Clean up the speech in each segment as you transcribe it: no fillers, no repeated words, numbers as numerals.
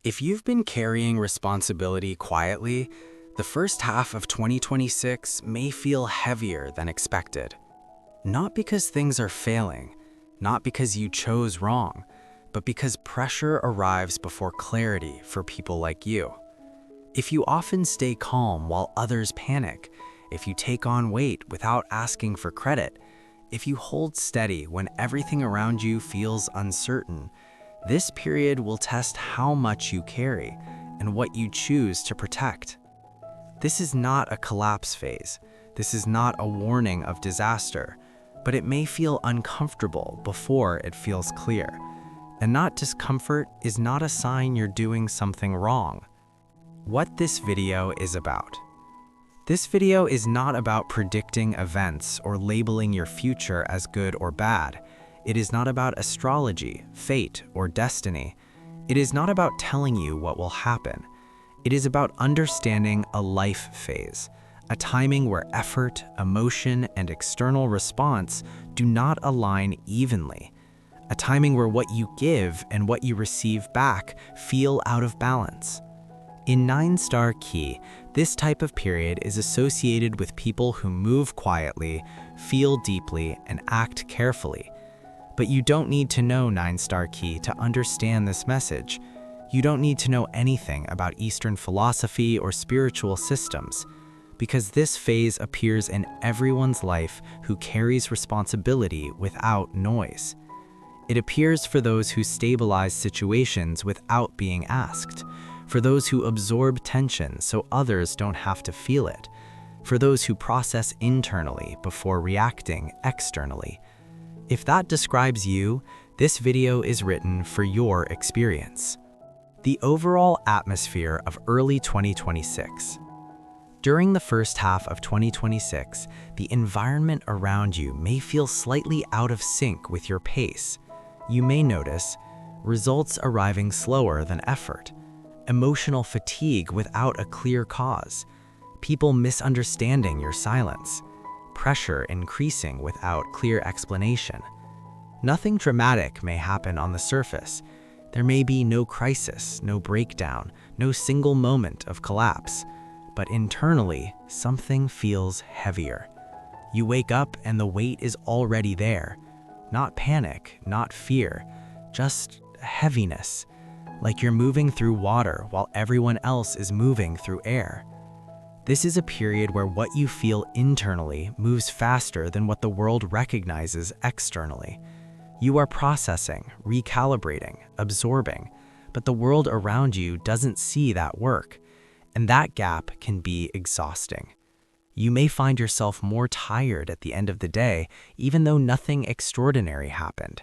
If you've been carrying responsibility quietly, the first half of 2026 may feel heavier than expected. Not because things are failing, not because you chose wrong, but because pressure arrives before clarity for people like you. If you often stay calm while others panic, if you take on weight without asking for credit, if you hold steady when everything around you feels uncertain, this period will test how much you carry and what you choose to protect. This is not a collapse phase. This is not a warning of disaster, but it may feel uncomfortable before it feels clear. And not discomfort is not a sign you're doing something wrong. What this video is about. This video is not about predicting events or labeling your future as good or bad. It is not about astrology, fate, or destiny. It is not about telling you what will happen. It is about understanding a life phase, a timing where effort, emotion, and external response do not align evenly. A timing where what you give and what you receive back feel out of balance. In 9-star key, this type of period is associated with people who move quietly, feel deeply, and act carefully. But you don't need to know 9-star key to understand this message. You don't need to know anything about Eastern philosophy or spiritual systems, because this phase appears in everyone's life who carries responsibility without noise. It appears for those who stabilize situations without being asked, for those who absorb tension so others don't have to feel it, for those who process internally before reacting externally. If that describes you, this video is written for your experience. The overall atmosphere of early 2026. During the first half of 2026, the environment around you may feel slightly out of sync with your pace. You may notice results arriving slower than effort, emotional fatigue without a clear cause, people misunderstanding your silence, pressure increasing without clear explanation. Nothing dramatic may happen on the surface. There may be no crisis, no breakdown, no single moment of collapse, but internally, something feels heavier. You wake up and the weight is already there. Not panic, not fear, just heaviness, like you're moving through water while everyone else is moving through air. This is a period where what you feel internally moves faster than what the world recognizes externally. You are processing, recalibrating, absorbing, but the world around you doesn't see that work, and that gap can be exhausting. You may find yourself more tired at the end of the day, even though nothing extraordinary happened.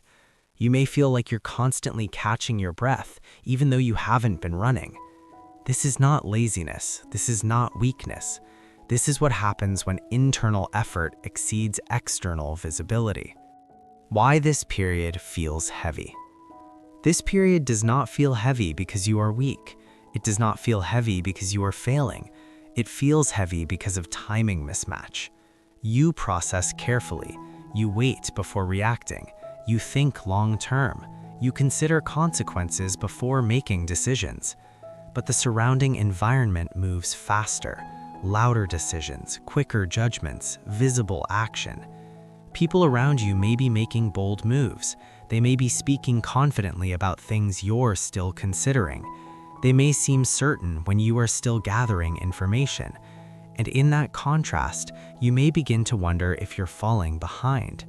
You may feel like you're constantly catching your breath, even though you haven't been running. This is not laziness. This is not weakness. This is what happens when internal effort exceeds external visibility. Why this period feels heavy. This period does not feel heavy because you are weak. It does not feel heavy because you are failing. It feels heavy because of timing mismatch. You process carefully. You wait before reacting. You think long-term. You consider consequences before making decisions. But the surrounding environment moves faster. Louder decisions, quicker judgments, visible action. People around you may be making bold moves. They may be speaking confidently about things you're still considering. They may seem certain when you are still gathering information. And in that contrast, you may begin to wonder if you're falling behind.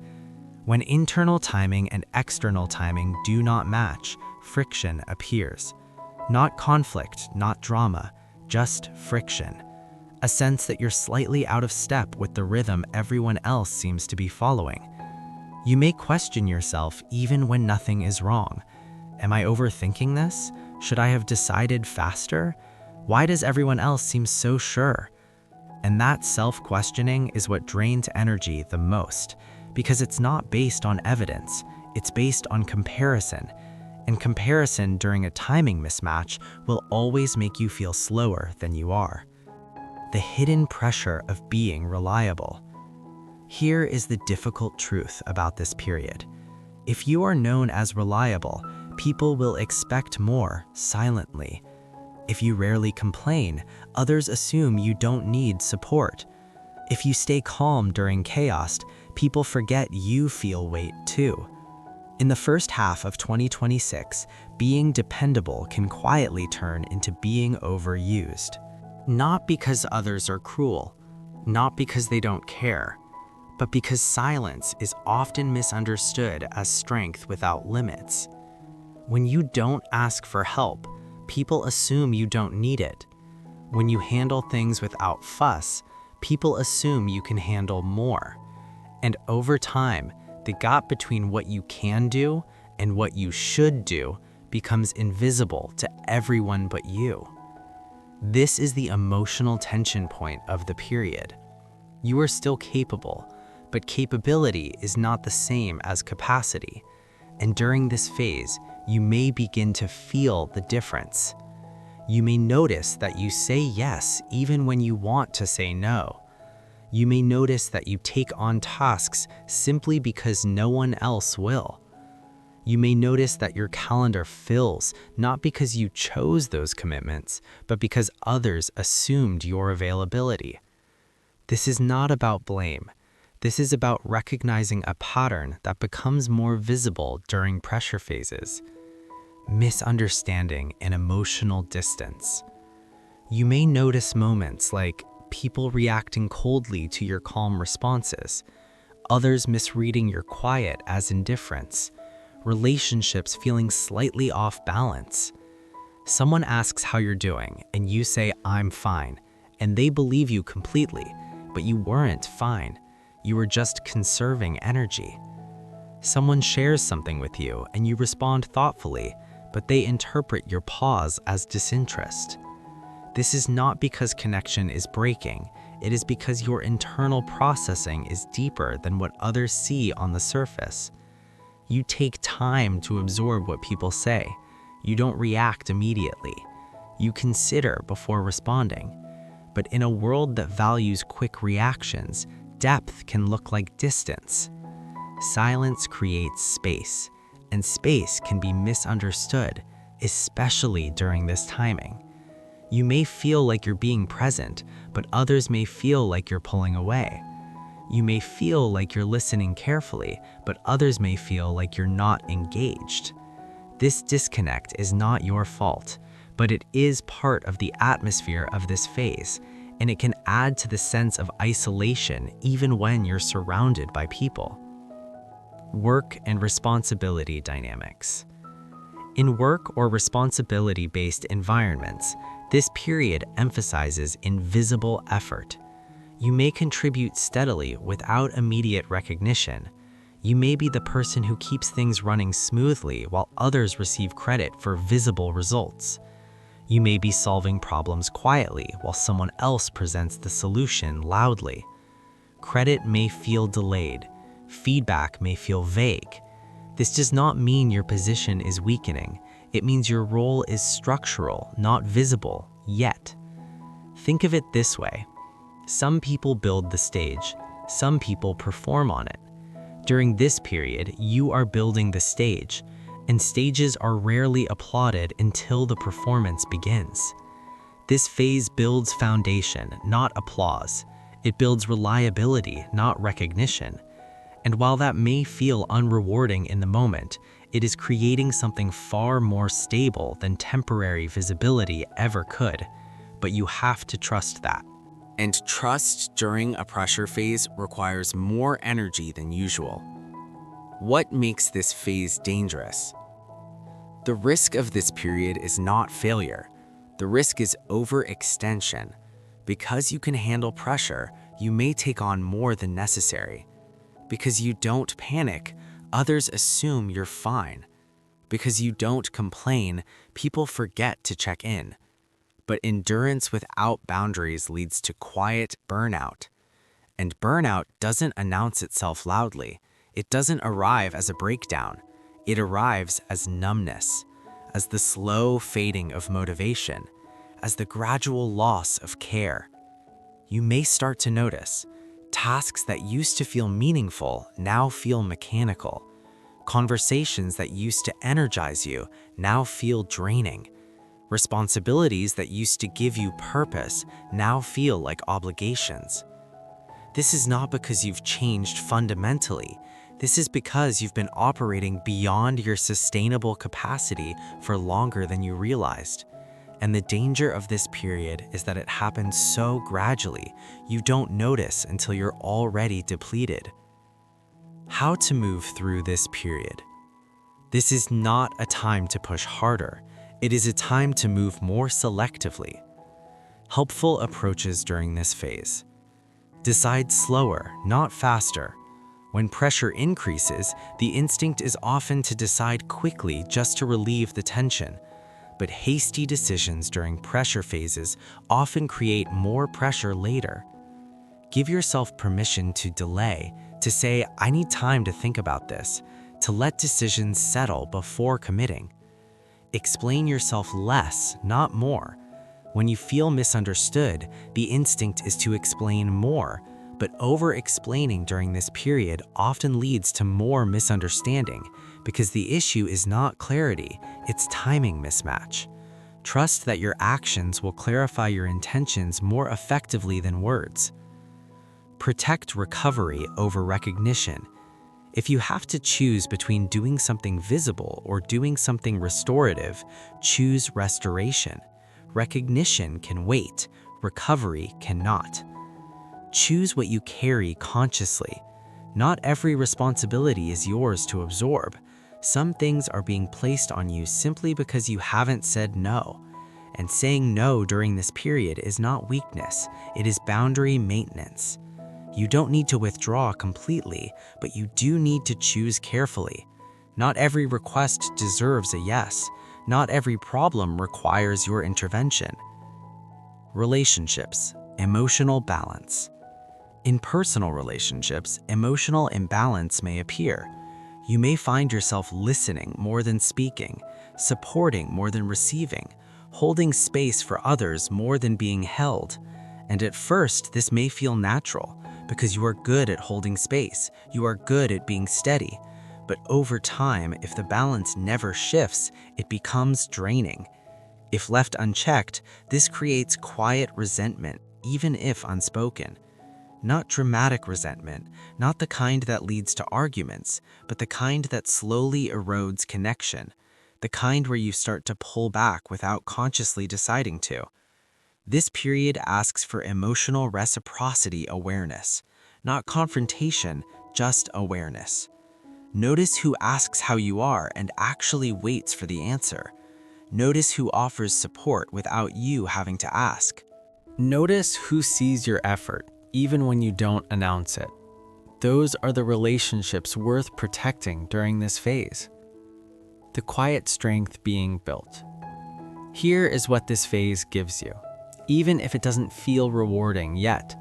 When internal timing and external timing do not match, friction appears. Not conflict, not drama, just friction. A sense that you're slightly out of step with the rhythm everyone else seems to be following. You may question yourself even when nothing is wrong. Am I overthinking this? Should I have decided faster? Why does everyone else seem so sure? And that self-questioning is what drains energy the most, because it's not based on evidence, it's based on comparison. And comparison during a timing mismatch will always make you feel slower than you are. The hidden pressure of being reliable. Here is the difficult truth about this period. If you are known as reliable, people will expect more silently. If you rarely complain, others assume you don't need support. If you stay calm during chaos, people forget you feel weight too. In the first half of 2026, being dependable can quietly turn into being overused. Not because others are cruel, not because they don't care, but because silence is often misunderstood as strength without limits. When you don't ask for help, people assume you don't need it. When you handle things without fuss, people assume you can handle more. And over time, the gap between what you can do and what you should do becomes invisible to everyone but you. This is the emotional tension point of the period. You are still capable, but capability is not the same as capacity. And during this phase, you may begin to feel the difference. You may notice that you say yes even when you want to say no. You may notice that you take on tasks simply because no one else will. You may notice that your calendar fills not because you chose those commitments, but because others assumed your availability. This is not about blame. This is about recognizing a pattern that becomes more visible during pressure phases. Misunderstanding and emotional distance. You may notice moments like people reacting coldly to your calm responses, others misreading your quiet as indifference, relationships feeling slightly off balance. Someone asks how you're doing, and you say, "I'm fine," and they believe you completely, but you weren't fine. You were just conserving energy. Someone shares something with you, and you respond thoughtfully, but they interpret your pause as disinterest. This is not because connection is breaking, it is because your internal processing is deeper than what others see on the surface. You take time to absorb what people say. You don't react immediately. You consider before responding. But in a world that values quick reactions, depth can look like distance. Silence creates space, and space can be misunderstood, especially during this timing. You may feel like you're being present, but others may feel like you're pulling away. You may feel like you're listening carefully, but others may feel like you're not engaged. This disconnect is not your fault, but it is part of the atmosphere of this phase, and it can add to the sense of isolation even when you're surrounded by people. Work and responsibility dynamics. In work or responsibility-based environments, this period emphasizes invisible effort. You may contribute steadily without immediate recognition. You may be the person who keeps things running smoothly while others receive credit for visible results. You may be solving problems quietly while someone else presents the solution loudly. Credit may feel delayed. Feedback may feel vague. This does not mean your position is weakening. It means your role is structural, not visible, yet. Think of it this way. Some people build the stage. Some people perform on it. During this period, you are building the stage, and stages are rarely applauded until the performance begins. This phase builds foundation, not applause. It builds reliability, not recognition. And while that may feel unrewarding in the moment, it is creating something far more stable than temporary visibility ever could. But you have to trust that. And trust during a pressure phase requires more energy than usual. What makes this phase dangerous? The risk of this period is not failure. The risk is overextension. Because you can handle pressure, you may take on more than necessary. Because you don't panic, others assume you're fine. Because you don't complain, people forget to check in. But endurance without boundaries leads to quiet burnout. And burnout doesn't announce itself loudly. It doesn't arrive as a breakdown. It arrives as numbness, as the slow fading of motivation, as the gradual loss of care. You may start to notice tasks that used to feel meaningful now feel mechanical. Conversations that used to energize you now feel draining. Responsibilities that used to give you purpose now feel like obligations. This is not because you've changed fundamentally. This is because you've been operating beyond your sustainable capacity for longer than you realized. And the danger of this period is that it happens so gradually, you don't notice until you're already depleted. How to move through this period? This is not a time to push harder. It is a time to move more selectively. Helpful approaches during this phase. Decide slower, not faster. When pressure increases, the instinct is often to decide quickly just to relieve the tension. But hasty decisions during pressure phases often create more pressure later. Give yourself permission to delay, to say, "I need time to think about this," to let decisions settle before committing. Explain yourself less, not more. When you feel misunderstood, the instinct is to explain more, but over-explaining during this period often leads to more misunderstanding because the issue is not clarity, it's timing mismatch. Trust that your actions will clarify your intentions more effectively than words. Protect recovery over recognition. If you have to choose between doing something visible or doing something restorative, choose restoration. Recognition can wait, recovery cannot. Choose what you carry consciously. Not every responsibility is yours to absorb. Some things are being placed on you simply because you haven't said no. And saying no during this period is not weakness, it is boundary maintenance. You don't need to withdraw completely, but you do need to choose carefully. Not every request deserves a yes. Not every problem requires your intervention. Relationships, emotional balance. In personal relationships, emotional imbalance may appear. You may find yourself listening more than speaking, supporting more than receiving, holding space for others more than being held. And at first, this may feel natural because you are good at holding space, you are good at being steady. But over time, if the balance never shifts, it becomes draining. If left unchecked, this creates quiet resentment, even if unspoken. Not dramatic resentment, not the kind that leads to arguments, but the kind that slowly erodes connection, the kind where you start to pull back without consciously deciding to. This period asks for emotional reciprocity awareness, not confrontation, just awareness. Notice who asks how you are and actually waits for the answer. Notice who offers support without you having to ask. Notice who sees your effort, even when you don't announce it. Those are the relationships worth protecting during this phase. The quiet strength being built. Here is what this phase gives you, even if it doesn't feel rewarding yet.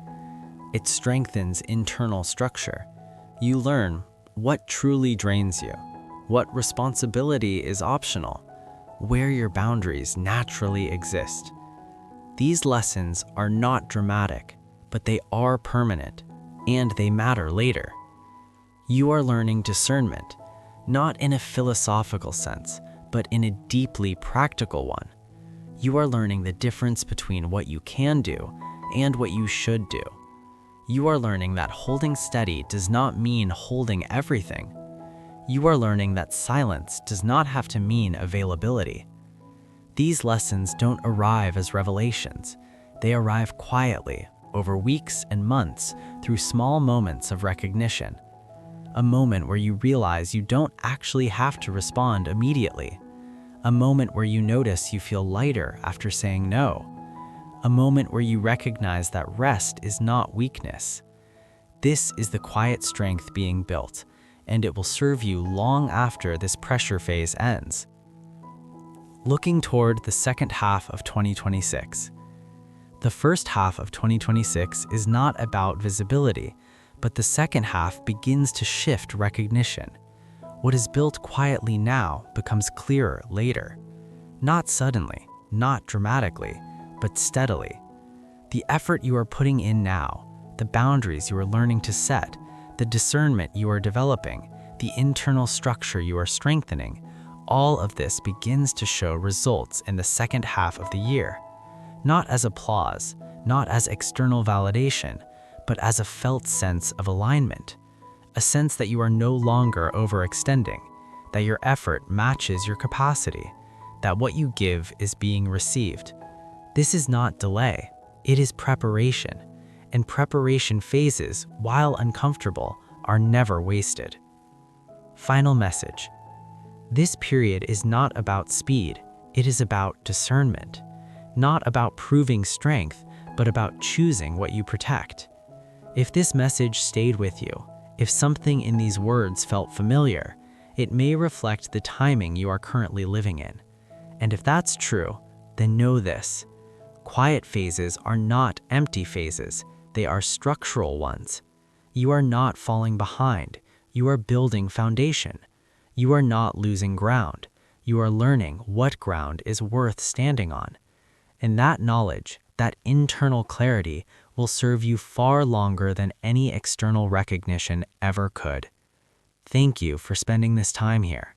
It strengthens internal structure. You learn what truly drains you, what responsibility is optional, where your boundaries naturally exist. These lessons are not dramatic, but they are permanent, and they matter later. You are learning discernment, not in a philosophical sense, but in a deeply practical one. You are learning the difference between what you can do and what you should do. You are learning that holding steady does not mean holding everything. You are learning that silence does not have to mean availability. These lessons don't arrive as revelations. They arrive quietly, over weeks and months, through small moments of recognition. A moment where you realize you don't actually have to respond immediately. A moment where you notice you feel lighter after saying no. A moment where you recognize that rest is not weakness. This is the quiet strength being built, and it will serve you long after this pressure phase ends. Looking toward the second half of 2026. The first half of 2026 is not about visibility, but the second half begins to shift recognition. What is built quietly now becomes clearer later. Not suddenly, not dramatically, but steadily. The effort you are putting in now, the boundaries you are learning to set, the discernment you are developing, the internal structure you are strengthening, all of this begins to show results in the second half of the year. Not as applause, not as external validation, but as a felt sense of alignment. A sense that you are no longer overextending, that your effort matches your capacity, that what you give is being received. This is not delay, it is preparation, and preparation phases, while uncomfortable, are never wasted. Final message. This period is not about speed, it is about discernment. Not about proving strength, but about choosing what you protect. If this message stayed with you, if something in these words felt familiar, it may reflect the timing you are currently living in. And if that's true, then know this. Quiet phases are not empty phases, they are structural ones. You are not falling behind, you are building foundation. You are not losing ground, you are learning what ground is worth standing on. And that knowledge, that internal clarity, will serve you far longer than any external recognition ever could. Thank you for spending this time here.